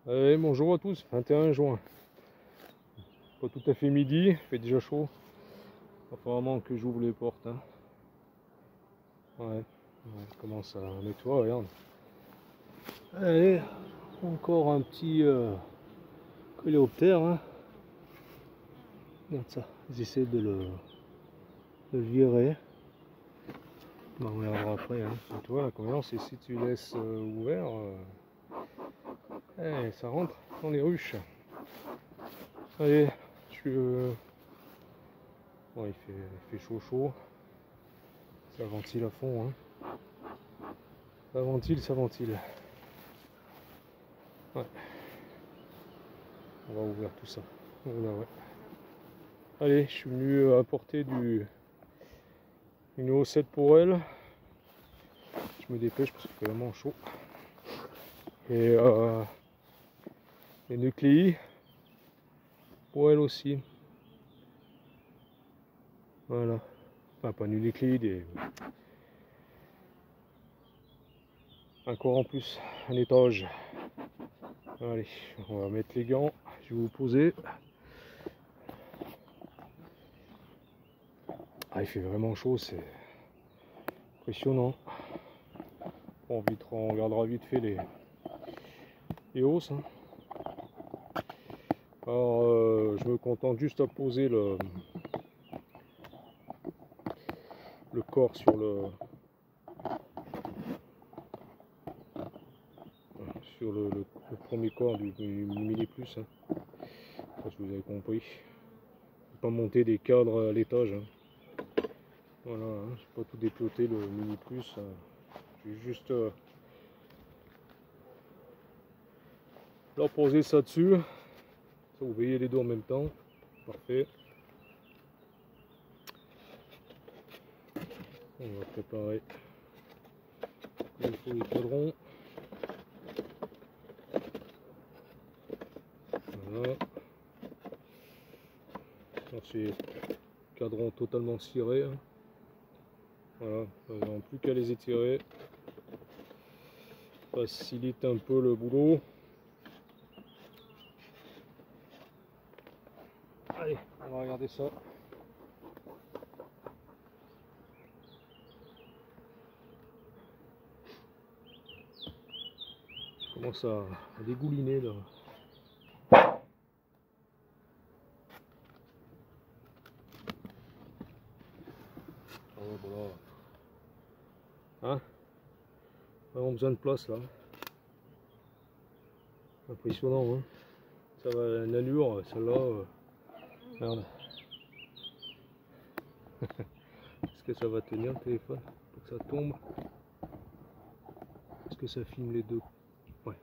Allez, bonjour à tous, 21 juin. Pas tout à fait midi, il fait déjà chaud. Apparemment que j'ouvre les portes. Hein. Ouais, on commence à nettoyer, regarde. Allez, encore un petit coléoptère. Hein. Regarde ça, ils essaient de le virer. Bah, on regardera après. Hein. Et toi, l'inconvénient, c'est si tu laisses ouvert, ça rentre dans les ruches. Allez, bon, il fait chaud. Ça ventile à fond. Hein. Ça ventile. Ouais. On va ouvrir tout ça. Voilà, ouais. Allez, je suis venu apporter une haussette pour elle. Je me dépêche parce qu'il fait vraiment chaud. Et les nucléi pour elle aussi. Voilà. Enfin, pas une nucléi, un corps en plus, un étage. Allez, on va mettre les gants. Je vais vous poser. Ah, il fait vraiment chaud, c'est impressionnant. Bon, on regardera vite fait les hausses. Hein. Alors, je me contente juste à poser le corps sur le premier corps du mini plus. Hein. Je pense que vous avez compris. Pas monter des cadres à l'étage. Hein. Voilà, hein. Je vais pas tout déploter le mini plus. Hein. Je vais juste leur poser ça dessus. Ça, vous voyez les deux en même temps. Parfait. On va préparer les cadrons. Voilà. C'est cadran totalement ciré. Hein. Voilà, nous n'avons plus qu'à les étirer. Facilite un peu le boulot. Allez, on va regarder ça. Je commence à dégouliner là. Oh, voilà. Hein? Vraiment besoin de place là. Impressionnant, hein? Ça va, une allure, celle-là. Merde. Est-ce que ça va tenir le téléphone pour que ça tombe? Est-ce que ça filme les deux? Ouais.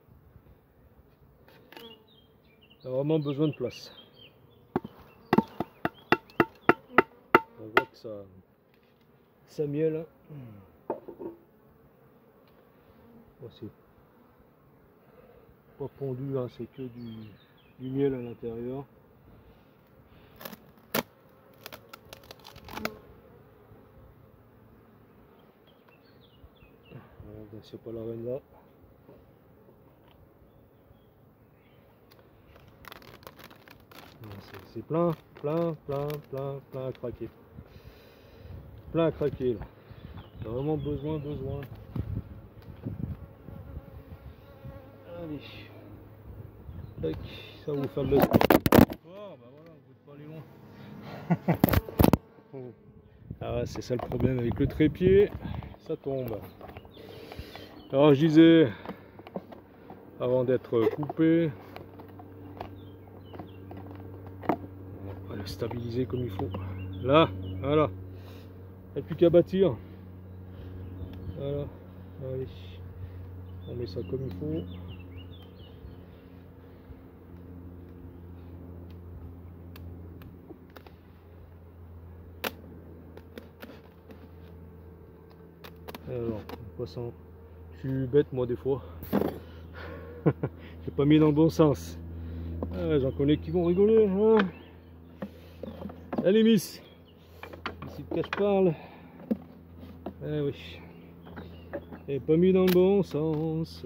Il a vraiment besoin de place. On voit que ça miele. Bon, c'est pas pondu, hein, c'est que du miel à l'intérieur. C'est pas la reine là. C'est plein à craquer. Plein à craquer là. T'as vraiment besoin. Allez. Tac, ça va vous faire de l'espace. Oh, bah voilà, vous n'êtes pas aller loin. Ah ouais, c'est ça le problème avec le trépied, ça tombe. Alors je disais, avant d'être coupé, on va le stabiliser comme il faut. Là, voilà. Il n'y a plus qu'à bâtir. Voilà. Allez. On met ça comme il faut. Alors, en passant, je suis bête moi des fois. J'ai pas mis dans le bon sens. Ah, j'en connais qui vont rigoler. Hein. Allez Miss, ici de quoi je parle. Ah oui. Et pas mis dans le bon sens.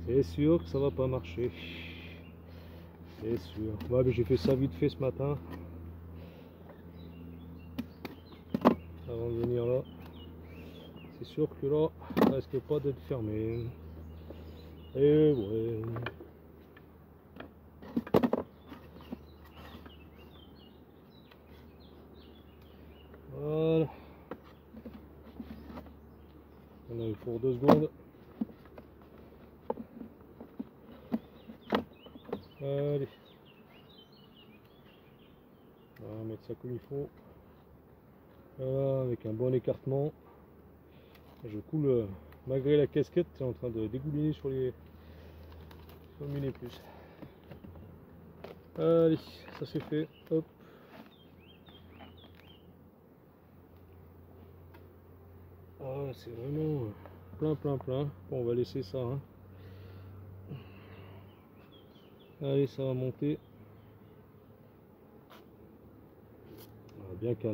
C'est sûr que ça va pas marcher. C'est sûr. Ouais, mais j'ai fait ça vite fait ce matin. Avant de venir là. C'est sûr que là, ça risque pas d'être fermé. Et ouais. Voilà. On a eu pour 2 secondes. Allez. On va mettre ça comme il faut. Voilà, avec un bon écartement. Je coule, malgré la casquette, c'est en train de dégouliner sur le mini plus. Allez, ça c'est fait. Hop. Ah, c'est vraiment plein. Bon, on va laisser ça. Hein. Allez, ça va monter. Ah, bien qu'à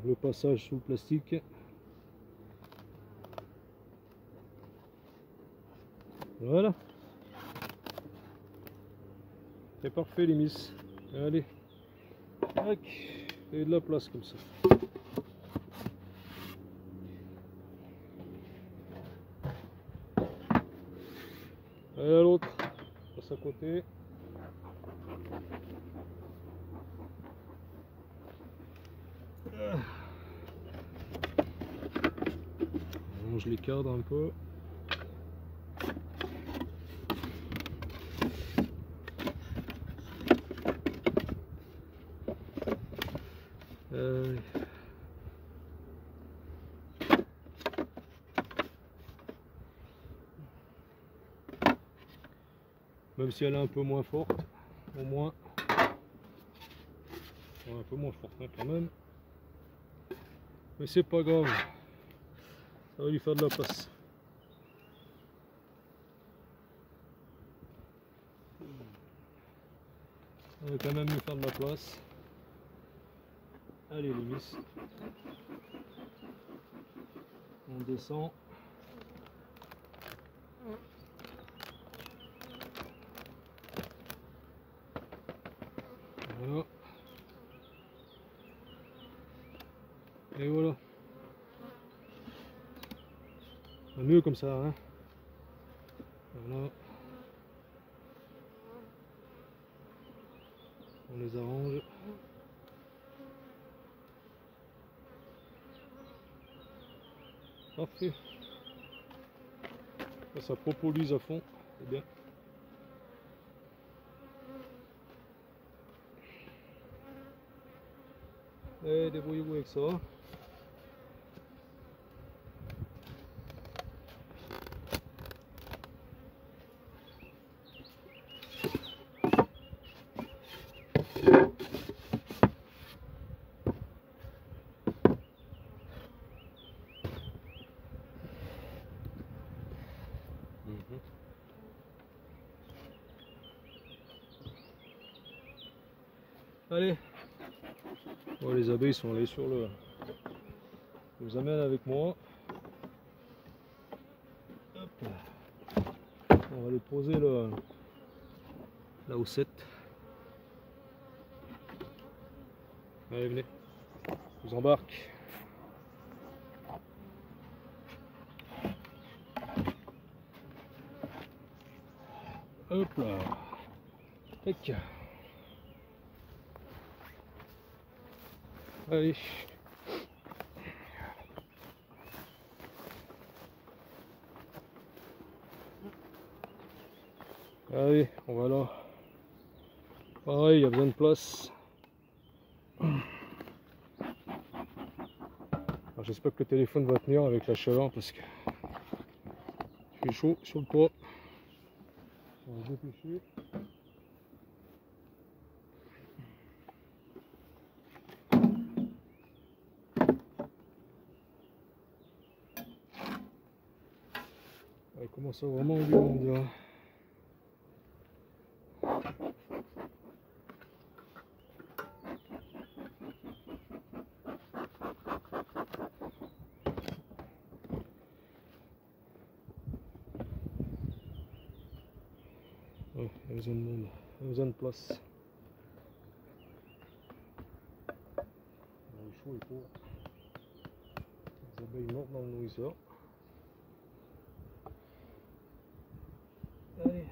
le passage sous le plastique. Voilà. C'est parfait les miss. Allez. Tac. Et de la place comme ça. Allez à l'autre. Passe à côté. Je les cadre un peu. Même si elle est un peu moins forte, au moins. Un peu moins forte hein, quand même. Mais c'est pas grave. Ça va lui faire de la place. On va quand même lui faire de la place. Allez les miss. On descend. Voilà. Et voilà. Mieux comme ça. Hein. Voilà. On les arrange. Parfait. Ça propulse à fond. C'est bien. Et débrouillez-vous avec ça. Allez, bon, les abeilles sont allées sur le. Je vous amène avec moi. Hop. On va aller poser la houssette. Allez, venez, je vous embarque. Hop là. Tac. Allez. Allez, on va là. Pareil, il y a besoin de place. J'espère que le téléphone va tenir avec la chaleur parce que il fait chaud sur le toit. On va dépêcher. Il commence à vraiment du monde là. Ouais, il y a besoin de monde, il y a besoin de place. Il est chaud et pauvre. Les abeilles mortes dans le nourrisseur. Allez.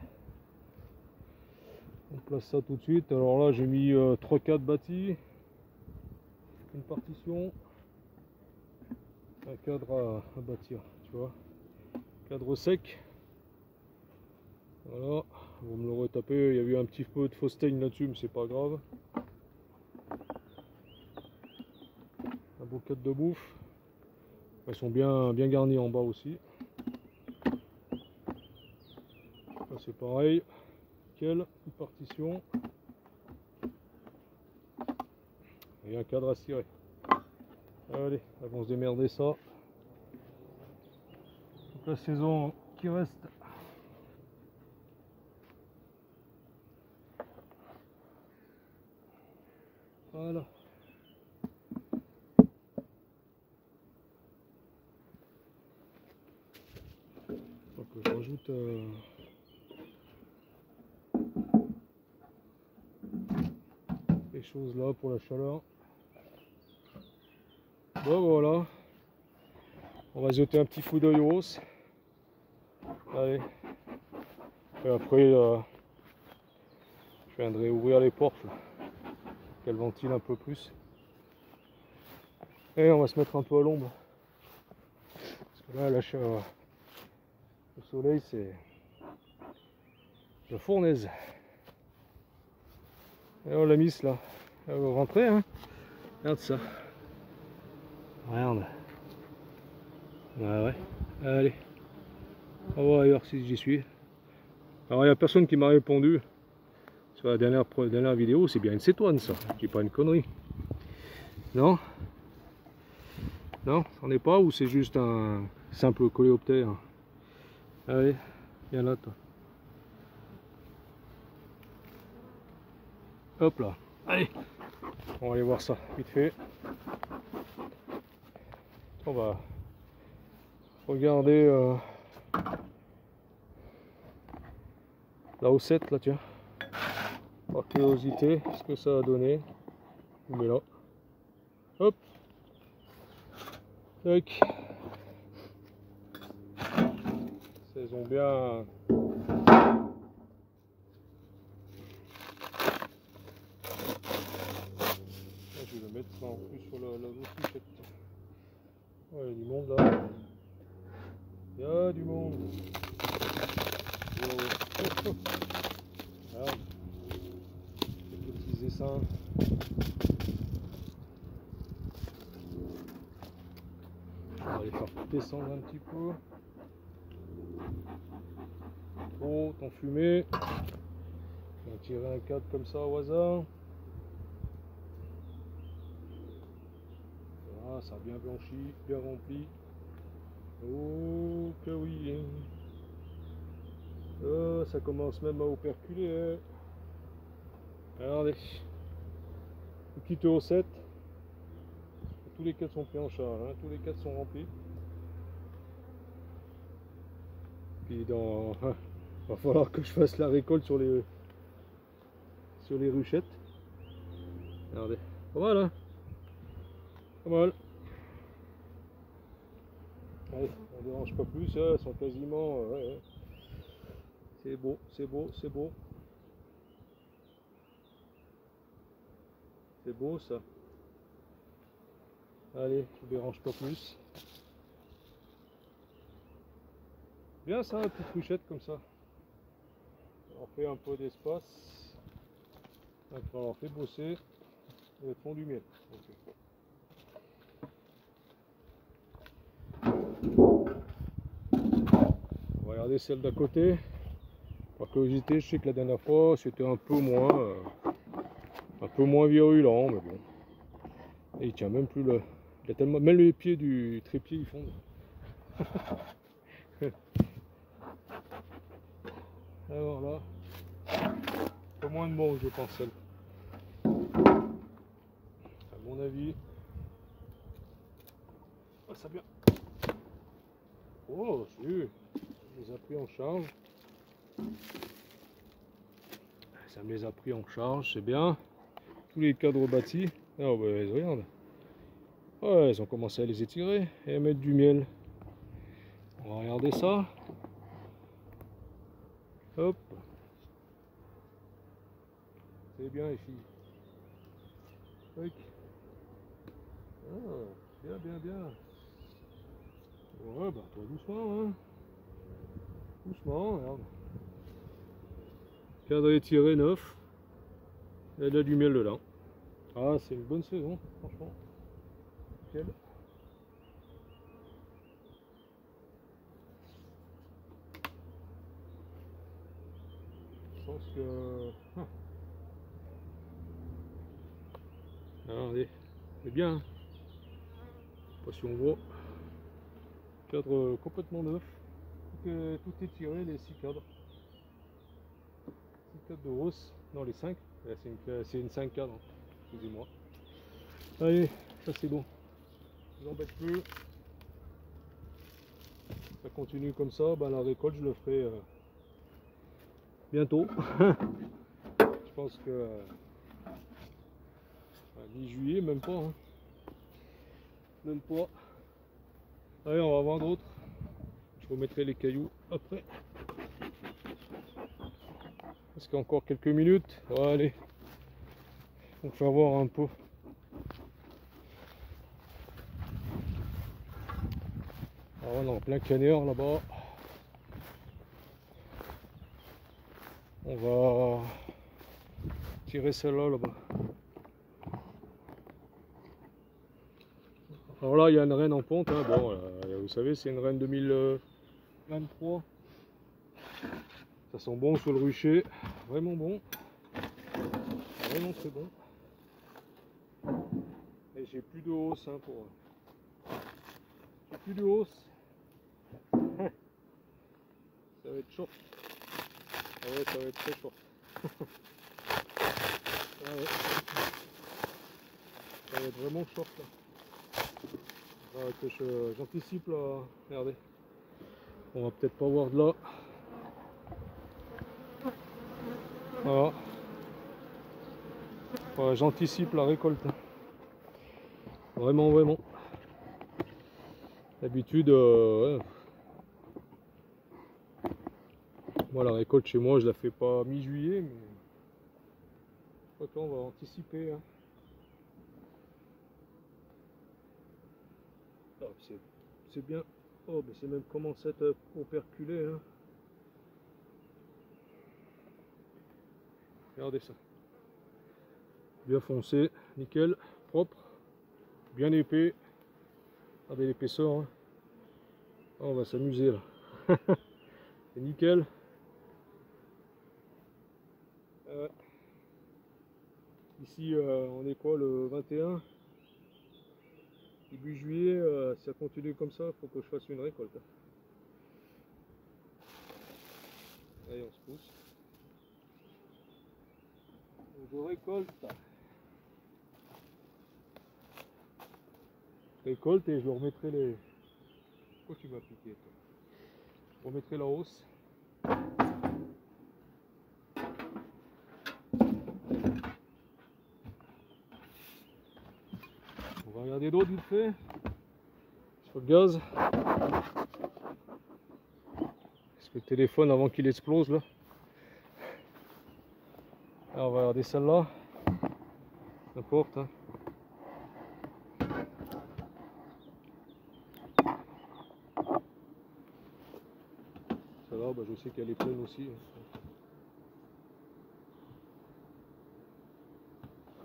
On place ça tout de suite. Alors là j'ai mis 3-4 bâtis, une partition, un cadre à bâtir, tu vois, cadre sec. Voilà, vous me le retapez, il y a eu un petit peu de fausse teigne là-dessus, mais c'est pas grave. Un beau cadre de bouffe. Ils sont bien garnis en bas aussi. Là c'est pareil, nickel, une partition. Et un cadre à cirer. Allez, elles vont se démerder ça. Donc la saison qui reste. Voilà. Donc je rajoute les choses là pour la chaleur. Bon voilà. On va jeter un petit coup d'œil aux hausses. Allez. Et après je viendrai ouvrir les portes là, qu'elles ventilent un peu plus. Et on va se mettre un peu à l'ombre. Parce que là, le soleil, c'est la fournaise. Et on l'a mise là. Elle va rentrer, hein. Regarde ça. Regarde. Ah ouais. Allez. On va voir ailleurs si j'y suis. Alors il n'y a personne qui m'a répondu sur la dernière vidéo. C'est bien une cétoine ça. Je dis pas une connerie. Non? Non, c'en est pas, ou c'est juste un simple coléoptère? Allez, viens là toi. Hop là. Allez, on va aller voir ça vite fait. On va regarder la haussette là, tiens. Par curiosité, ce que ça a donné. Je mets là. Hop. Tac. Saison bien. Je vais le mettre ça en plus sur la boutique. Ouais, il y a du monde là. Il y a du monde. Oh. Regarde. Les petits essaims. On va les faire descendre un petit peu. Oh, ton fumé. On va tirer un cadre comme ça au hasard. Voilà, ça a bien blanchi, bien rempli. Oh que oui. Oh, ça commence même à operculer. Regardez. Une petite haussette. Tous les cadres sont pris en charge, hein. Tous les cadres sont remplis. Puis va falloir que je fasse la récolte sur les ruchettes. Regardez. Pas mal, hein. Pas mal. Allez, on ne dérange pas plus, elles sont quasiment... ouais. C'est beau, c'est beau, c'est beau. C'est beau ça. Allez, je ne dérange pas plus. Bien ça, une petite ruchette comme ça. On fait un peu d'espace. Après on fait bosser. Et elles font du miel. On va regarder celle d'à côté. Par curiosité, je sais que la dernière fois c'était un peu moins virulent, mais bon. Et il tient même plus le. Il a tellement. Même les pieds du trépied ils fondent. Alors là, un peu moins de monde je pense celle. À mon avis. Oh ça bien. Oh si, je les ai pris en charge. ça me les a pris en charge, c'est bien. Tous les cadres bâtis. Oh bah regarde. Ouais, ils ont commencé à les étirer et à mettre du miel. On va regarder ça. Hop. C'est bien les filles. Tac. Ah, bien, bien, bien. Ouais, bah toi doucement, hein. Doucement, regarde. Cadre étiré neuf. Et il y a du miel dedans. Ah, c'est une bonne saison, franchement. Nickel. Je pense que... Ah, regardez, c'est bien. Hein. Je sais pas si on voit. Cadre complètement neuf. Tout est tiré, les 6 cadres. 6 cadres de hausse. Non, les 5. C'est une 5 cadres. Excusez-moi. Allez, ça c'est bon. Je vous embête plus. Ça continue comme ça. Ben, la récolte, je le ferai bientôt. Je pense que mi-juillet, même pas. Hein. Même pas. Allez, on va voir d'autres. Je remettrai les cailloux après. Parce qu'il y a encore quelques minutes. Bon, allez. On va faire voir un peu. Alors, on est en plein canard là-bas. On va tirer celle-là là-bas. Alors là, il y a une reine en ponte. Hein. Bon, vous savez, c'est une reine 2023. Ça sent bon sur le rucher. Vraiment bon. Vraiment très bon. Et j'ai plus de hausse hein, pour. J'ai plus de hausse. Ça va être short. Ah ouais, ça va être très short. Ah ouais. Ça va être vraiment short là. Que j'anticipe là. Regardez. On va peut-être pas voir de là. Voilà. Ouais, j'anticipe la récolte. Vraiment, vraiment. D'habitude, ouais. Moi, la récolte chez moi, je la fais pas mi-juillet, mais je crois qu'on va anticiper. Hein. Oh, c'est bien. Oh, mais c'est même commencé à être operculé. Hein. Regardez ça. Bien foncé, nickel, propre, bien épais. Regardez l'épaisseur. Hein. Oh, on va s'amuser là. C'est nickel. Ici, on est quoi, le 21 début juillet. Si ça continue comme ça, il faut que je fasse une récolte. Allez, on se pousse. Je récolte. Je récolte et je remettrai les... Pourquoi tu m'as piqué toi? Je remettrai la hausse. On va regarder d'autres vite fait. Sur le gaz. Parce que le téléphone avant qu'il explose là. Alors on va regarder celle-là. N'importe. Hein. Celle-là, bah, je sais qu'elle est pleine aussi.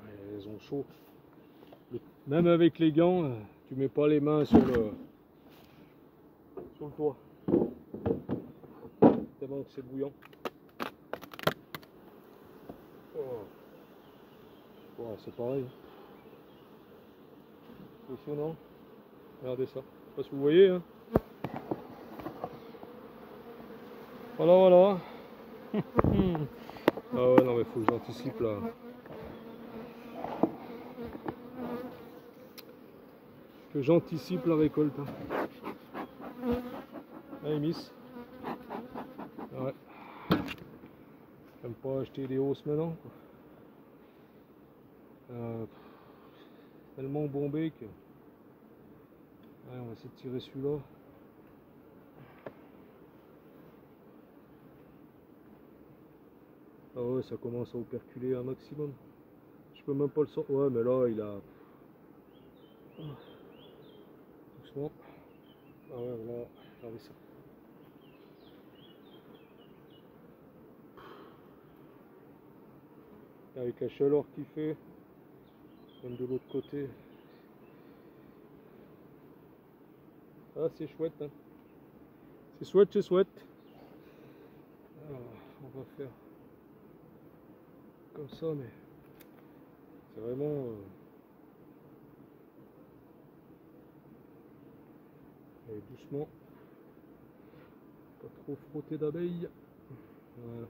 Elles ont chaud. Même avec les gants, tu mets pas les mains sur le toit. Tellement que c'est bouillant. Oh. Oh, c'est pareil. Impressionnant. Regardez ça. Je sais pas si vous voyez. Hein. Voilà, voilà. Ah ouais, non mais faut que j'anticipe là. Que j'anticipe la récolte. Hein. Allez, miss. Ouais. J'aime pas acheter des hausses maintenant, quoi. Tellement bombé que... Allez, on va essayer de tirer celui-là. Ah ouais, ça commence à operculer un maximum. Je peux même pas le sortir. Ouais, mais là, il a... Doucement. Ah ouais, là, regardez ça. Avec la chaleur qu'il fait, même de l'autre côté. Ah, c'est chouette, hein. C'est chouette, c'est chouette. Alors, on va faire comme ça, mais c'est vraiment... Allez, doucement. Pas trop frotter d'abeilles. Voilà.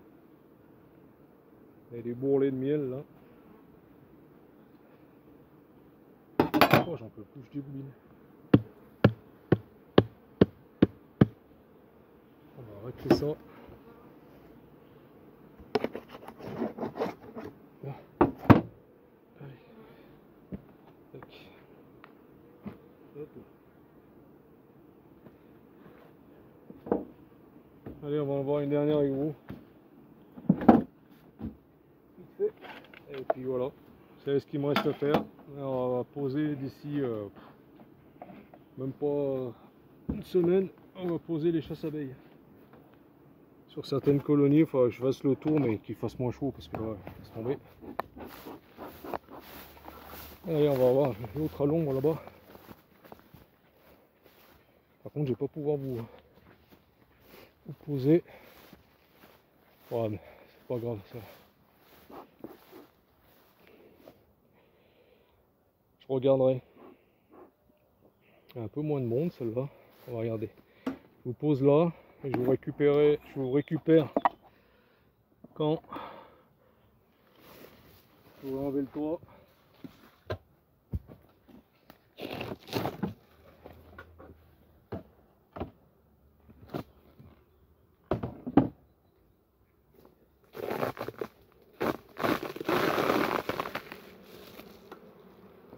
Et des bourrelets de miel, là. Oh, j'en peux plus, je débouline. On va arrêter ça. Là. Allez. Tac. Hop. Allez, on va en voir une dernière avec vous. Vite fait. Et puis voilà. C'est ce qu'il me reste à faire. Alors, on va poser d'ici même pas une semaine. On va poser les chasses abeilles. Sur certaines colonies, il faudra que je fasse le tour, mais qu'il fasse moins chaud parce que là, laisse tomber. Allez, on va voir l'autre à l'ombre là-bas. Par contre, je vais pas pouvoir vous poser. Ouais, mais c'est pas grave ça. Je regarderai. Il y a un peu moins de monde celle-là. On va regarder. Je vous pose là et je vous récupère quand je vais enlever le toit.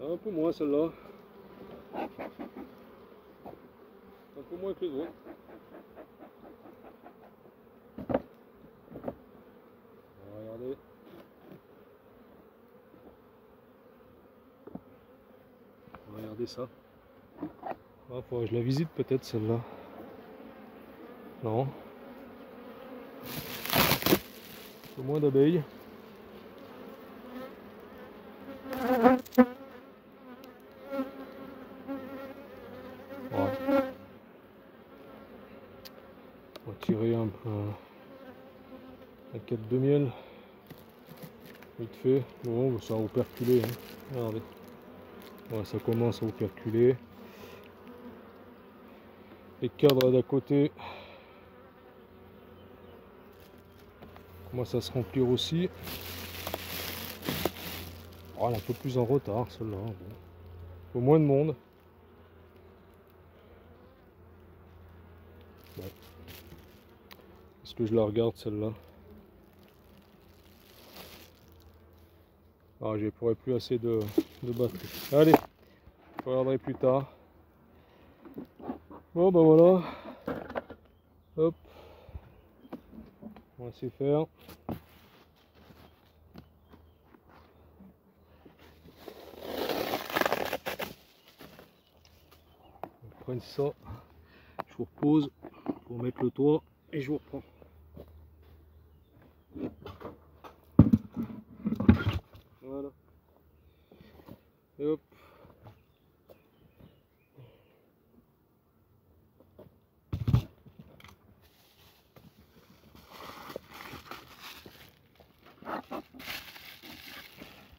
Un peu moins celle-là. Un peu moins que les autres. On va regarder. On va regarder ça. Ah, faudrait que je la visite peut-être celle-là. Non. Un peu moins d'abeilles. Ouais. On va tirer un peu la quête de miel. Vite fait. Bon, ça va operculer. Hein. Regardez. Ouais, ça commence à operculer. Les cadres d'à côté commencent à se remplir aussi. Oh, elle est un peu plus en retard celle-là. Bon. Un peu moins de monde. Ouais. Est-ce que je la regarde celle-là? Ah, j'ai pourrais plus assez de batterie. Allez, je regarderai plus tard. Bon, ben voilà. Hop. On va laisser faire. On prenne ça. Je vous repose pour mettre le toit et je vous reprends. Voilà. Et hop.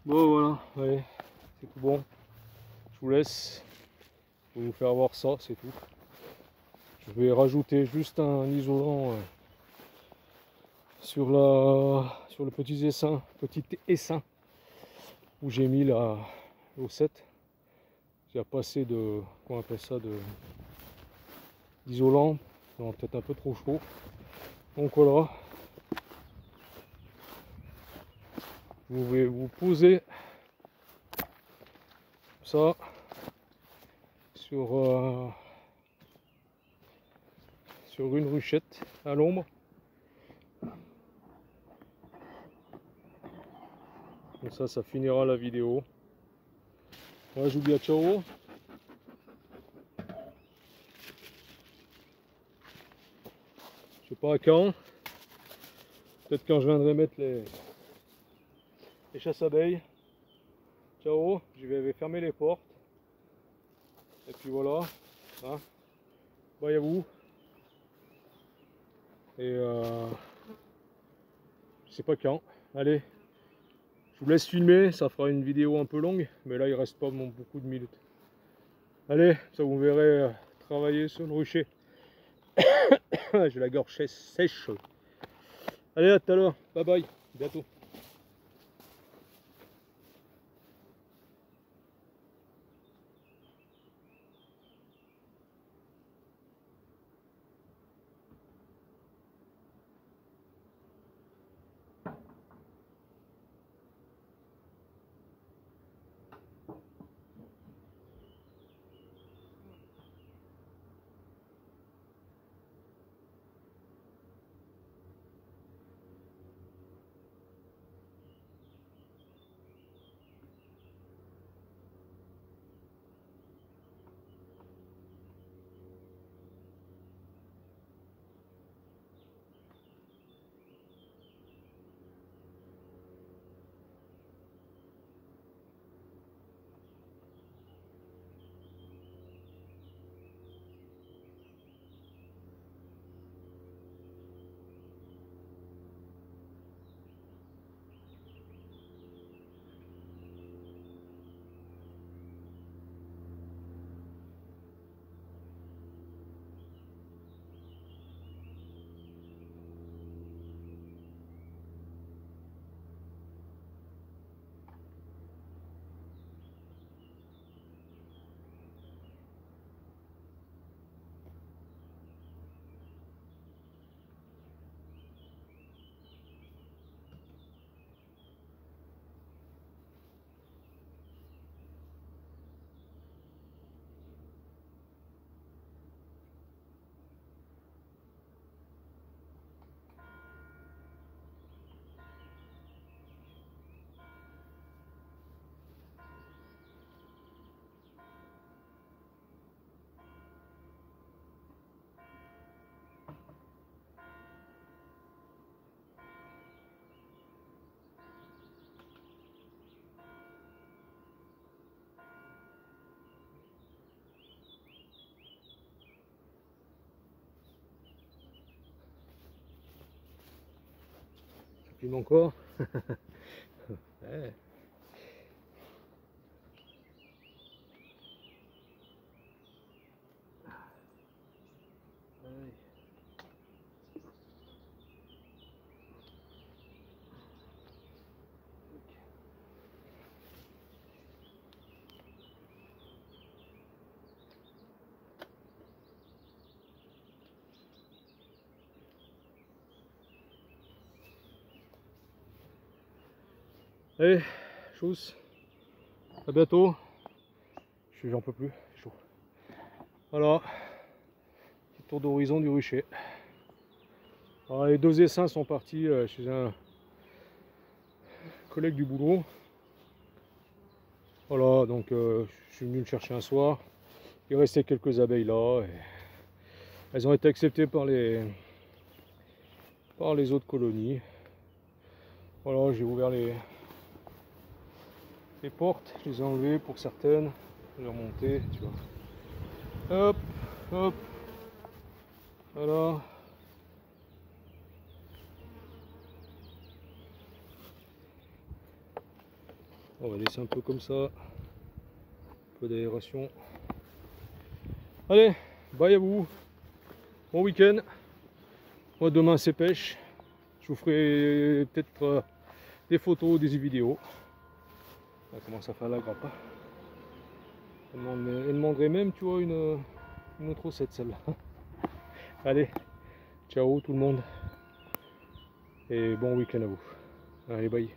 Bon voilà, allez, c'est tout bon. Je vous laisse. Je vais vous faire voir ça, c'est tout. Je vais rajouter juste un isolant sur le petit essaim où j'ai mis la l'O7. Il n'y a pas assez de, comment on appelle ça, d'isolant, peut-être un peu trop chaud. Donc voilà. vous pouvez vous poser ça sur une ruchette à l'ombre. Comme ça finira la vidéo. Ouais, je vous dis à ciao. Je sais pas à quand. Peut-être quand je viendrai mettre les chasses abeilles. Ciao. Je vais fermer les portes. Et puis voilà. Hein. Bye à vous. Et je sais pas quand. Allez. Je vous laisse filmer, ça fera une vidéo un peu longue, mais là il reste pas beaucoup de minutes. Allez, ça vous verrez travailler sur le rucher. J'ai la gorge sèche. Allez, à tout à l'heure, bye bye, bientôt. Ça filme encore. Ouais. Allez, chose, à bientôt. J'en peux plus, c'est chaud. Voilà, petit tour d'horizon du rucher. Alors, les 2 essaims sont partis chez un collègue du boulot. Voilà, donc je suis venu le chercher un soir. Il restait quelques abeilles là. Et elles ont été acceptées par les autres colonies. Voilà, j'ai ouvert les portes, je les ai enlevées pour certaines, je les ai remontées, tu vois. Hop, hop, voilà. On va laisser un peu comme ça, un peu d'aération. Allez, bye à vous, bon week-end. Moi demain c'est pêche, je vous ferai peut-être des photos, des vidéos. Ça commence à faire la grappe. Elle demanderait même, tu vois, une autre recette celle-là. Allez, ciao tout le monde et bon week-end à vous. Allez, bye.